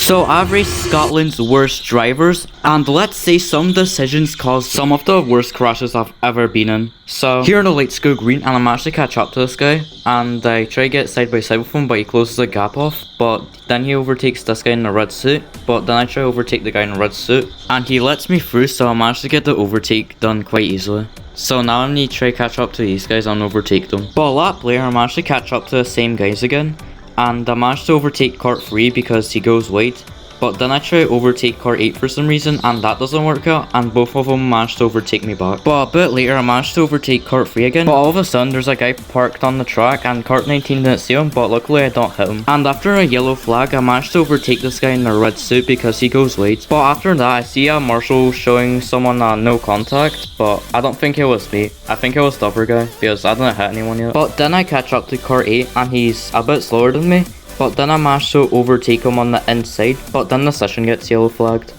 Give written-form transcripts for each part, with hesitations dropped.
So I've raced Scotland's worst drivers, and let's say some decisions caused some of the worst crashes I've ever been in. So here in the Let's Go Green, and I'm actually catch up to this guy, and I try to get side by side with him, but he closes the gap off, but then he overtakes this guy in the red suit, but then I try to overtake the guy in the red suit, and he lets me through, so I managed to get the overtake done quite easily. So now I need to try catch up to these guys and overtake them. But a lap later, I managed to catch up to the same guys again, and I managed to overtake Kart 3 because he goes wide. But then I try to overtake Kart 8 for some reason, and that doesn't work out, and both of them managed to overtake me back. But a bit later, I managed to overtake Kart 3 again, but all of a sudden, there's a guy parked on the track, and Kart 19 didn't see him, but luckily I don't hit him. And after a yellow flag, I managed to overtake this guy in the red suit because he goes wide. But after that, I see a marshal showing someone no contact, but I don't think it was me. I think it was the other guy, because I didn't hit anyone yet. But then I catch up to Kart 8, and he's a bit slower than me. But then I managed to overtake him on the inside, but then the session gets yellow flagged.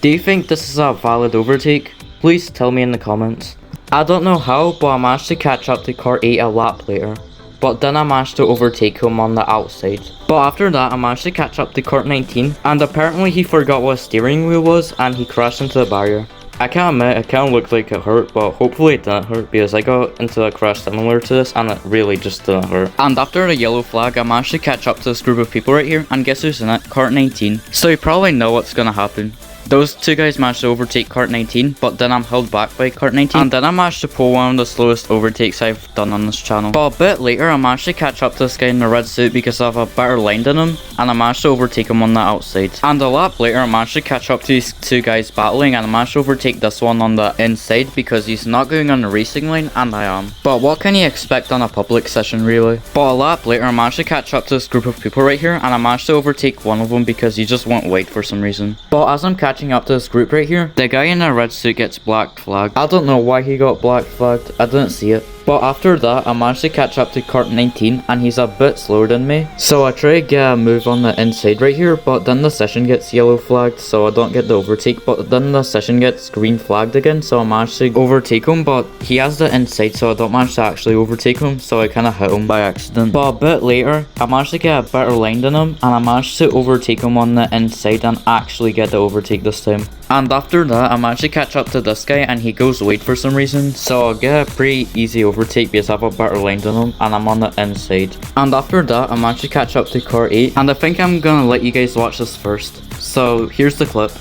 Do you think this is a valid overtake? Please tell me in the comments. I don't know how, but I managed to catch up to Kart 8 a lap later. But then I managed to overtake him on the outside. But after that, I managed to catch up to Kart 19, and apparently he forgot what a steering wheel was, and he crashed into the barrier. I can't admit, it kinda looked like it hurt, but hopefully it didn't hurt, because I got into a crash similar to this, and it really just didn't hurt. And after the yellow flag, I managed to catch up to this group of people right here, and guess who's in it? Kart 19. So you probably know what's gonna happen. Those two guys managed to overtake Kart 19, but then I'm held back by Kart 19, and then I managed to pull one of the slowest overtakes I've done on this channel. But a bit later, I managed to catch up to this guy in the red suit because I have a better line than him, and I managed to overtake him on the outside. And a lap later, I managed to catch up to these two guys battling, and I managed to overtake this one on the inside because he's not going on the racing line, and I am. But what can you expect on a public session, really? But a lap later, I managed to catch up to this group of people right here, and I managed to overtake one of them because he just went wide for some reason. But as I'm catching up to this group right here, the guy in the red suit gets black flagged. I don't know why he got black flagged, I didn't see it. But after that, I managed to catch up to Kart 19, and he's a bit slower than me. So I try to get a move on the inside right here, but then the session gets yellow flagged, so I don't get the overtake. But then the session gets green flagged again, so I managed to overtake him, but he has the inside, so I don't manage to actually overtake him, so I kind of hit him by accident. But a bit later, I managed to get a better line than him, and I managed to overtake him on the inside and actually get the overtake this time. And after that, I managed to catch up to this guy, and he goes wide for some reason, so I'll get a pretty easy overtake because I have a better line than him, and I'm on the inside. And after that, I managed to catch up to Kart 8, and I think I'm gonna let you guys watch this first. So here's the clip.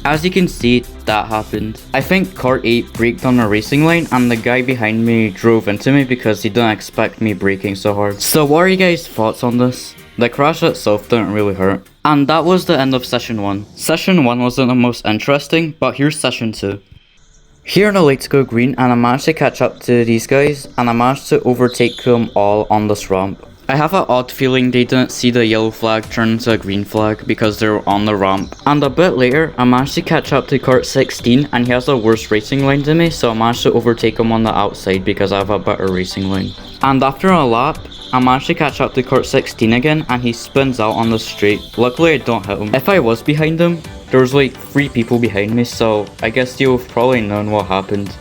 As you can see, that happened. I think Kart 8 braked on the racing line, and the guy behind me drove into me because he didn't expect me braking so hard. So what are you guys' thoughts on this? The crash itself didn't really hurt. And that was the end of session 1. Session 1 wasn't the most interesting, but here's session 2. Here in the Let's Go Green, and I managed to catch up to these guys, and I managed to overtake them all on this ramp. I have an odd feeling they didn't see the yellow flag turn into a green flag because they were on the ramp. And a bit later, I managed to catch up to Kart 16, and he has a worse racing line than me, so I managed to overtake him on the outside because I have a better racing line. And after a lap, I managed to catch up to Kart 16 again, and he spins out on the straight. Luckily I don't hit him. If I was behind him, there was like 3 people behind me, so I guess you've probably known what happened.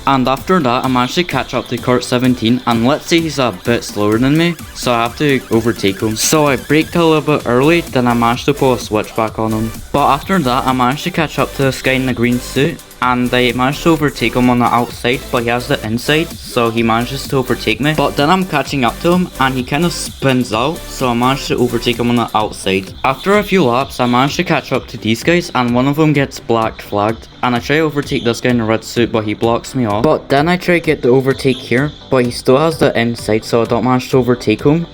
And after that, I managed to catch up to Kart 17, and let's say he's a bit slower than me, so I have to overtake him. So I braked a little bit early, then I managed to pull a switchback on him. But after that, I managed to catch up to this guy in the green suit, and I managed to overtake him on the outside, but he has the inside, so he manages to overtake me. But then I'm catching up to him, and he kind of spins out, so I managed to overtake him on the outside. After a few laps, I managed to catch up to these guys, and one of them gets black flagged. And I try to overtake this guy in the red suit, but he blocks me off. But then I try to get the overtake here, but he still has the inside, so I don't manage to overtake him.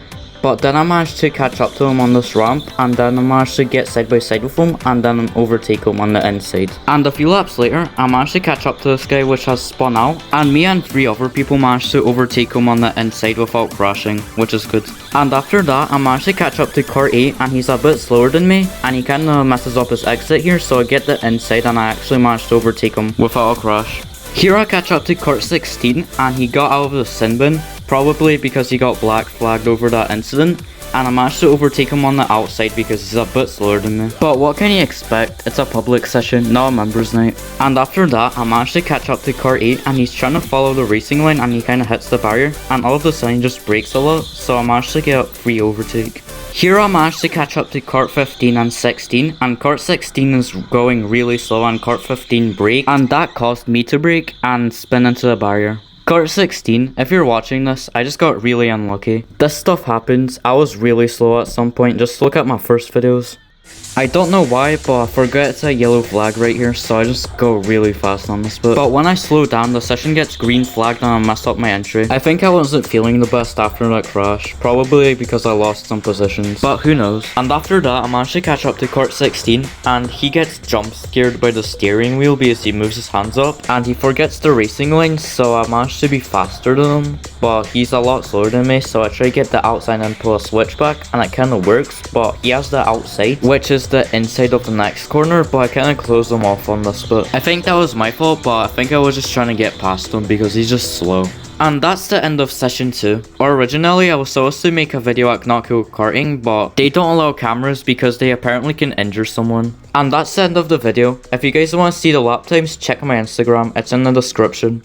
But then I managed to catch up to him on this ramp, and then I managed to get side by side with him, and then overtake him on the inside. And a few laps later, I managed to catch up to this guy which has spun out, and me and 3 other people managed to overtake him on the inside without crashing, which is good. And after that, I managed to catch up to Kart 8, and he's a bit slower than me, and he kinda messes up his exit here, so I get the inside, and I actually managed to overtake him without a crash. Here I catch up to Kart 16, and he got out of the sin bin, probably because he got black flagged over that incident. and I managed to overtake him on the outside because he's a bit slower than me. But what can you expect? It's a public session, not a members night. And after that, I managed to catch up to car 8, and he's trying to follow the racing line, and he kind of hits the barrier, and all of a sudden just brakes a lot, so I managed to get a free overtake. Here I managed to catch up to kart 15 and 16, and kart 16 is going really slow and kart 15 braked, and that caused me to brake and spin into the barrier. Kart 16, if you're watching this, I just got really unlucky. This stuff happens. I was really slow at some point. Just look at my first videos. I don't know why, but I forget it's a yellow flag right here, so I just go really fast on this bit. But when I slow down, the session gets green flagged and I messed up my entry. I think I wasn't feeling the best after that crash, probably because I lost some positions, but who knows. And after that, I managed to catch up to kart 16, and he gets jump scared by the steering wheel because he moves his hands up, and he forgets the racing line, so I managed to be faster than him, but he's a lot slower than me, so I try to get the outside and pull a switchback, and it kind of works, but he has the outside, which is the inside of the next corner, but I kind of closed him off on this bit. I think that was my fault, but I think I was just trying to get past him because he's just slow. And that's the end of session 2. Originally, I was supposed to make a video at Not Cool Karting, but they don't allow cameras because they apparently can injure someone. And that's the end of the video. If you guys want to see the lap times, check my Instagram, it's in the description.